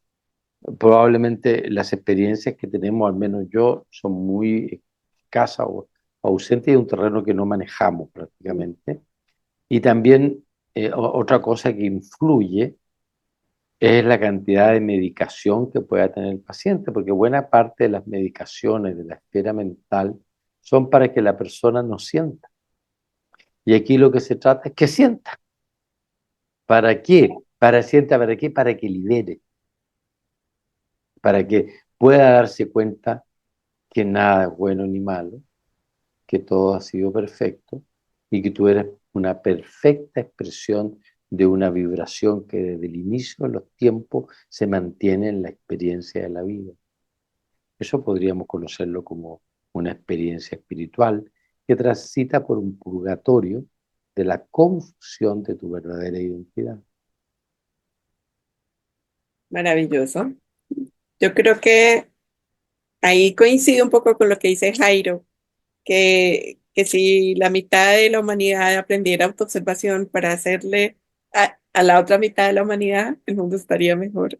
probablemente las experiencias que tenemos, al menos yo, son muy escasas o ausentes de un terreno que no manejamos prácticamente. Y también otra cosa que influye es la cantidad de medicación que pueda tener el paciente, porque buena parte de las medicaciones de la esfera mental son para que la persona no sienta. Y aquí lo que se trata es que sienta. ¿Para qué? Para sienta, ¿para qué? Para que libere, para que pueda darse cuenta que nada es bueno ni malo, que todo ha sido perfecto y que tú eres una perfecta expresión de una vibración que desde el inicio de los tiempos se mantiene en la experiencia de la vida. Eso podríamos conocerlo como una experiencia espiritual que transita por un purgatorio de la confusión de tu verdadera identidad. Maravilloso. Yo creo que ahí coincido un poco con lo que dice Jairo, que si la mitad de la humanidad aprendiera autoobservación para hacerle a la otra mitad de la humanidad, el mundo estaría mejor.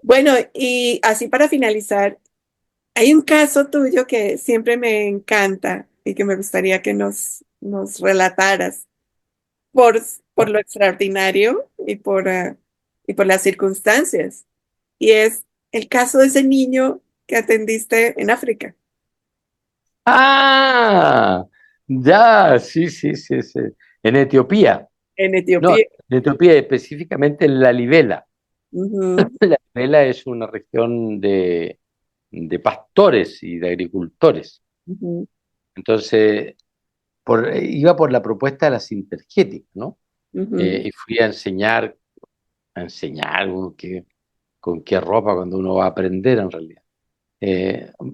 Bueno, y así para finalizar. Hay un caso tuyo que siempre me encanta y que me gustaría que nos relataras por, por lo extraordinario y por las circunstancias. Y es el caso de ese niño que atendiste en África, Ah, ya, sí, sí, sí, sí. En Etiopía, en no, Etiopía. en Etiopía específicamente en La Libela. Ujú, La Libela es una región de pastores y de agricultores. ujú, Entonces, iba por la propuesta de la Sintergética, ¿no? ujú, Y fui a enseñar con qué ropa cuando uno va a aprender en realidad,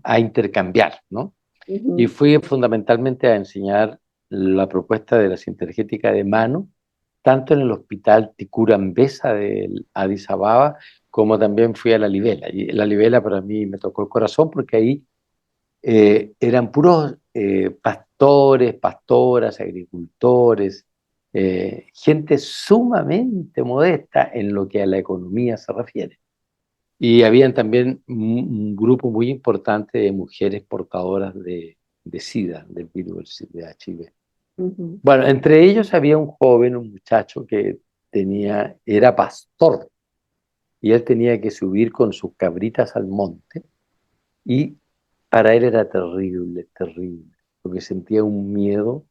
a intercambiar, ¿no? Y ujú, fui fundamentalmente a enseñar la propuesta de la Sintergética de mano, tanto en el hospital Ticurambesa de Addis Ababa, como también fui a La Libela. Y La Libela para mí me tocó el corazón porque ahí eran puros pastores, pastoras, agricultores, gente sumamente modesta en lo que a la economía se refiere. Y habían también un grupo muy importante de mujeres portadoras de SIDA, del virus de HIV. ujú, Bueno, entre ellos había un joven, un muchacho que era pastor y él tenía que subir con sus cabritas al monte y para él era terrible, terrible, porque sentía un miedo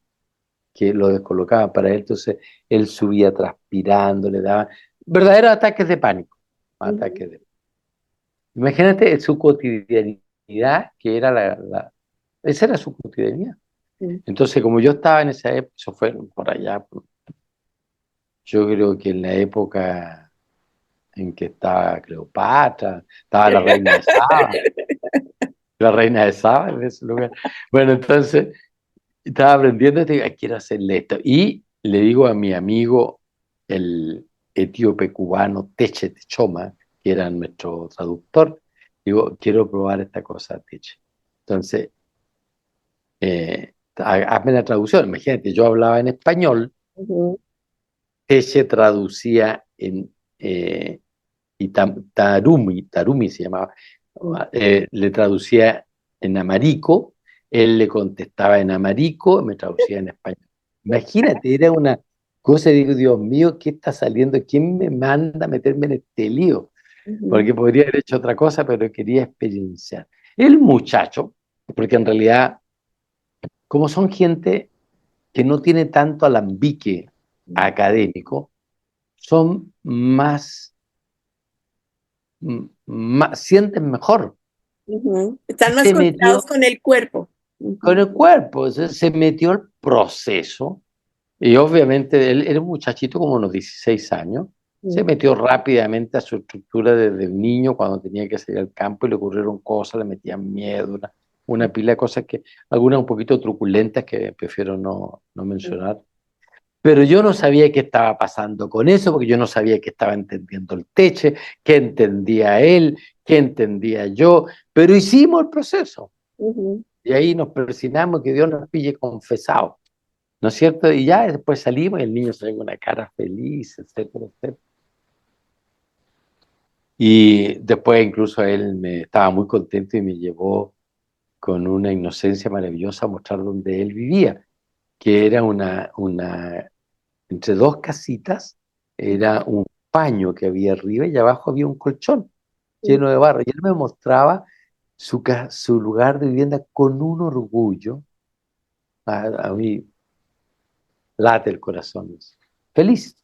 que lo descolocaba para él. Entonces él subía transpirando, le daba verdaderos ataques de pánico, ujú, ataques de Imagínate su cotidianidad, que era esa era su cotidianidad. ujú, Entonces, como yo estaba en esa época, eso fue por allá, yo creo que en la época en que estaba Cleopatra, estaba la reina de Saba en ese lugar. Bueno, entonces estaba aprendiendo y digo, "Ay, quiero hacerle esto". Y le digo a mi amigo, el etíope cubano Teche Techoma, que era nuestro traductor, digo, quiero probar esta cosa, Teche. Entonces, hazme la traducción. Imagínate, yo hablaba en español, ujú, Teche traducía y Tarumi se llamaba, ujú, le traducía en amarico, él le contestaba en amarico, me traducía en español. Imagínate, era una cosa, digo, Dios mío, ¿qué está saliendo? ¿Quién me manda a meterme en este lío? ujú, Porque podría haber hecho otra cosa, pero quería experienciar. El muchacho, porque en realidad, como son gente que no tiene tanto alambique académico, son sienten mejor. ujú. Y Están más se conectados metió con el cuerpo. con Ujú, el cuerpo, se metió al proceso y obviamente él era un muchachito como unos 16 años, se ujú, metió rápidamente a su estructura desde niño cuando tenía que salir al campo y le ocurrieron cosas, le metían miedo, una pila de cosas que algunas un poquito truculentas que prefiero no ujú, mencionar. Pero yo no sabía qué estaba pasando con eso, porque yo no sabía qué estaba entendiendo el Teche, qué entendía él, qué entendía yo, pero hicimos el proceso. ujú, Y ahí nos persinamos que Dios nos pille confesados, ¿no es cierto? Y ya después salimos y el niño sale con una cara feliz, etcétera, etcétera. Y después incluso él me estaba muy contento y me llevó con una inocencia maravillosa a mostrar dónde él vivía, que era entre dos casitas, era un paño que había arriba y abajo había un colchón ujú, lleno de barro. Y él me mostraba su lugar de vivienda con un orgullo. A mí late el corazón. Feliz.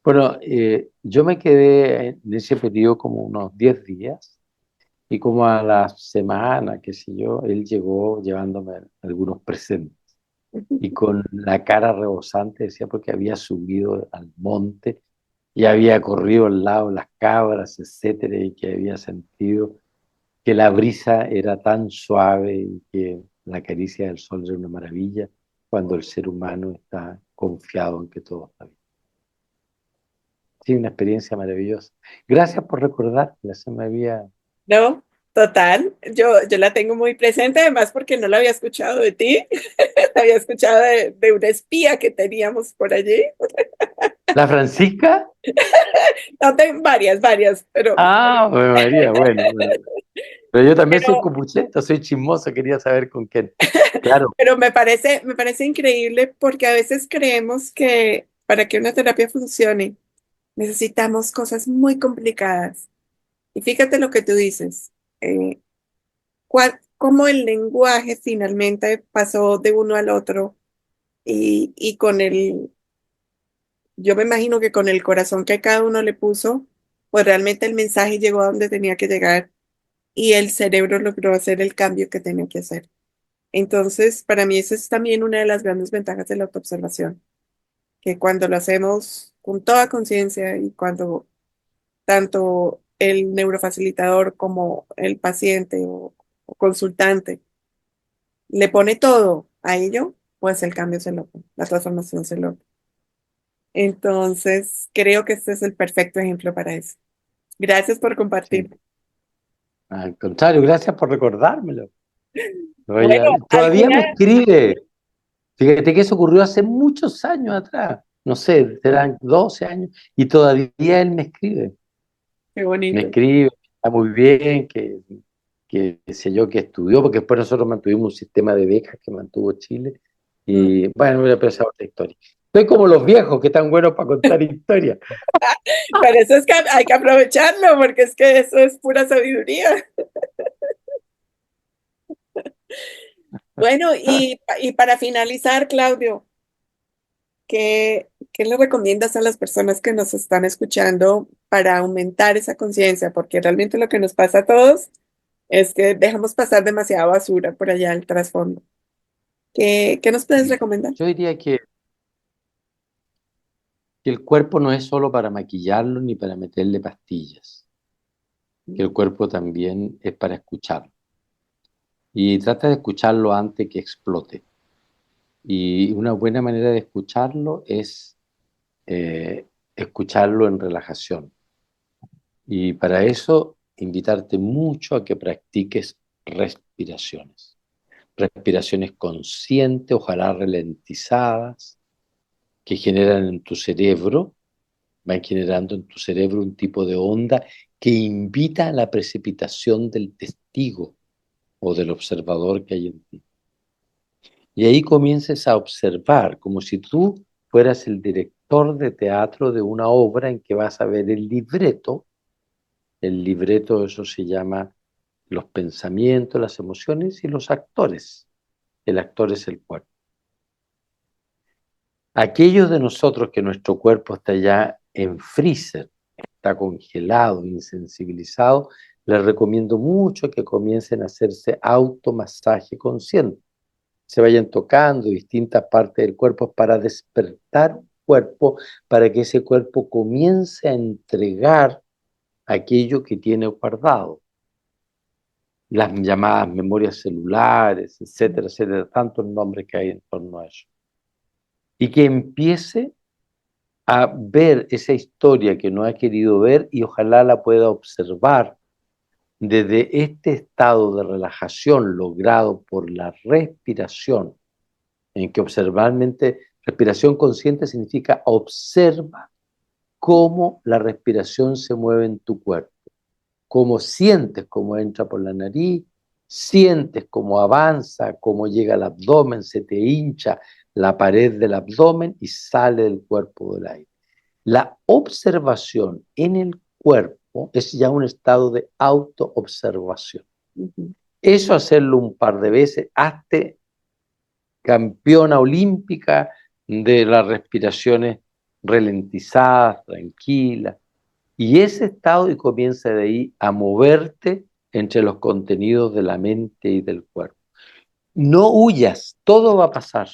Bueno, yo me quedé en ese periodo como unos 10 días y como a la semana, qué sé yo, él llegó llevándome algunos presentes y con la cara rebosante decía porque había subido al monte y había corrido al lado de las cabras, etcétera, y que había sentido que la brisa era tan suave y que la caricia del sol era una maravilla cuando el ser humano está confiado en que todo está bien. Sí, una experiencia maravillosa. Gracias por recordármela, se me había... no, total. Yo la tengo muy presente, además porque no la había escuchado de ti, la había escuchado de una espía que teníamos por allí. ¿La Francisca? No, varias, varias, pero Ah, Ave María, bueno, bueno. Pero yo también soy Pero, copuchento, soy chismoso, quería saber con quién. Claro, pero me parece increíble porque a veces creemos que para que una terapia funcione necesitamos cosas muy complicadas. Y fíjate lo que tú dices, eh, cómo el lenguaje finalmente pasó de uno al otro y con yo me imagino que con el corazón que cada uno le puso, pues realmente el mensaje llegó a donde tenía que llegar y el cerebro logró hacer el cambio que tenía que hacer. Entonces, para mí eso es también una de las grandes ventajas de la autoobservación, que cuando lo hacemos con toda conciencia y cuando tanto el neurofacilitador como el paciente o consultante le pone todo a ello, pues el cambio se logra, la transformación se logra. Entonces, creo que este es el perfecto ejemplo para eso. Gracias por sí. compartir. Al contrario, gracias por recordármelo. Bueno, Todavía alguna, me escribe. Fíjate que eso ocurrió hace muchos años atrás. No sé, serán 12 años. Y todavía él me escribe. qué Me bonito. escribe, está muy bien, que sé yo, que estudió, porque después nosotros mantuvimos un sistema de becas que mantuvo Chile. Mm. Y bueno, esa es otra historia. Estoy como los viejos que están buenos para contar historias. Pero eso es que hay que aprovecharlo porque es que eso es pura sabiduría. Bueno, y para finalizar, Claudio, ¿qué le recomiendas a las personas que nos están escuchando para aumentar esa conciencia? Porque realmente lo que nos pasa a todos es que dejamos pasar demasiada basura por allá al trasfondo. ¿Qué nos puedes recomendar? Yo diría que el cuerpo no es solo para maquillarlo ni para meterle pastillas, que el cuerpo también es para escucharlo. Y trata de escucharlo antes que explote. Y una buena manera de escucharlo es escucharlo en relajación. Y para eso, invitarte mucho a que practiques respiraciones. Respiraciones conscientes, ojalá ralentizadas, que generan en tu cerebro, van generando en tu cerebro un tipo de onda que invita a la precipitación del testigo o del observador que hay en ti. Y ahí comiences a observar como si tú fueras el director de teatro de una obra en que vas a ver el libreto. El libreto, eso se llama los pensamientos, las emociones y los actores. El actor es el cuerpo. Aquellos de nosotros que nuestro cuerpo está ya en freezer, está congelado, insensibilizado, les recomiendo mucho que comiencen a hacerse automasaje consciente. Se vayan tocando distintas partes del cuerpo para despertar el cuerpo, para que ese cuerpo comience a entregar aquello que tiene guardado. Las llamadas memorias celulares, etcétera, etcétera, tantos nombres que hay en torno a eso. Y que empiece a ver esa historia que no ha querido ver y ojalá la pueda observar desde este estado de relajación logrado por la respiración, en que observarmente, respiración consciente significa observa cómo la respiración se mueve en tu cuerpo, cómo sientes cómo entra por la nariz, sientes cómo avanza, cómo llega al abdomen, se te hincha la pared del abdomen y sale del cuerpo del aire. La observación en el cuerpo es ya un estado de autoobservación. Ujú, Eso hacerlo un par de veces, hazte campeona olímpica de las respiraciones ralentizadas, tranquilas, y ese estado y comienza de ahí a moverte entre los contenidos de la mente y del cuerpo. No huyas, todo va a pasar.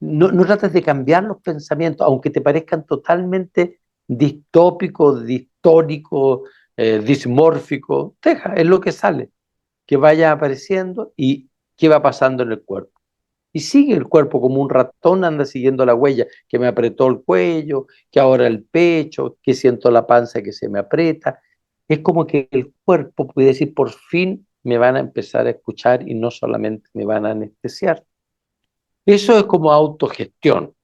No trates de cambiar los pensamientos, aunque te parezcan totalmente distópicos, distóricos, dismórficos. Deja, es lo que sale, que vaya apareciendo y qué va pasando en el cuerpo. Y sigue el cuerpo como un ratón, anda siguiendo la huella, que me apretó el cuello, que ahora el pecho, que siento la panza que se me aprieta. Es como que el cuerpo puede decir, por fin me van a empezar a escuchar y no solamente me van a anestesiar. Eso es como autogestión,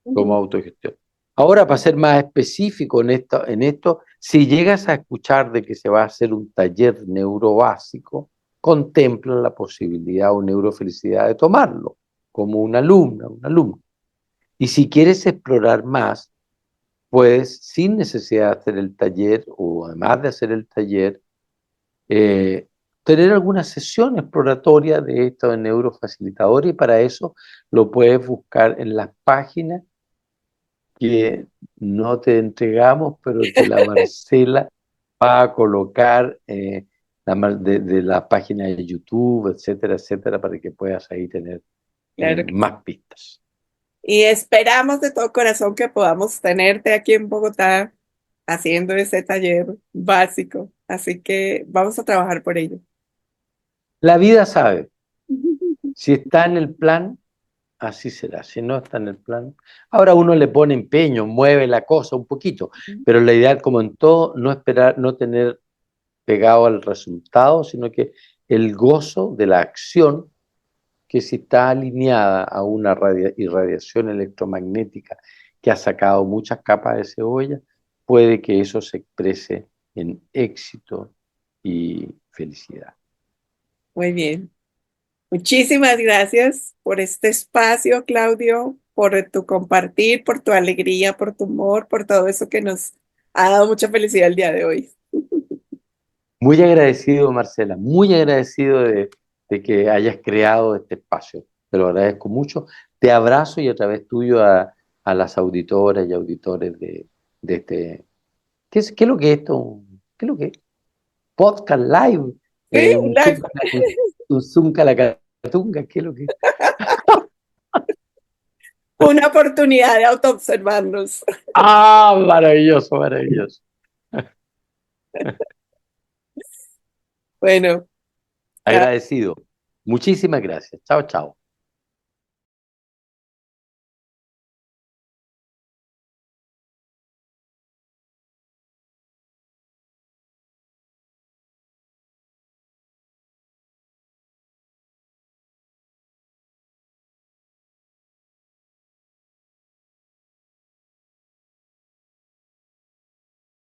como ujú. autogestión. Ahora, para ser más específico en esto, si llegas a escuchar de que se va a hacer un taller neurobásico, contempla la posibilidad o neurofelicidad de tomarlo como una alumna, un alumno. Y si quieres explorar más, puedes, sin necesidad de hacer el taller o además de hacer el taller, eh, tener alguna sesión exploratoria de esto de neurofacilitador y para eso lo puedes buscar en las páginas que no te entregamos, pero que la Marcela va a colocar de la página de YouTube, etcétera, etcétera, para que puedas ahí tener Claro que sí. más pistas. Y esperamos de todo corazón que podamos tenerte aquí en Bogotá haciendo ese taller básico. Así que vamos a trabajar por ello. La vida sabe, si está en el plan, así será, si no está en el plan. Ahora uno le pone empeño, mueve la cosa un poquito, pero la idea, como en todo, no esperar, no tener pegado al resultado, sino que el gozo de la acción, que si está alineada a una irradiación electromagnética que ha sacado muchas capas de cebolla, puede que eso se exprese en éxito y felicidad. Muy bien. Muchísimas gracias por este espacio, Claudio, por tu compartir, por tu alegría, por tu humor, por todo eso que nos ha dado mucha felicidad el día de hoy. Muy agradecido, Marcela, muy agradecido de que hayas creado este espacio. Te lo agradezco mucho. Te abrazo y a través tuyo a las auditoras y auditores de este. ¿Qué es lo que es esto? ¿Qué es lo que es? Podcast live, Sí, un un live. Zoom, un Zoom calacatunga, ¿qué es lo que es? Una oportunidad de autoobservarnos. Ah, maravilloso, maravilloso. Bueno, chao. Agradecido. Muchísimas gracias. Chao, chao.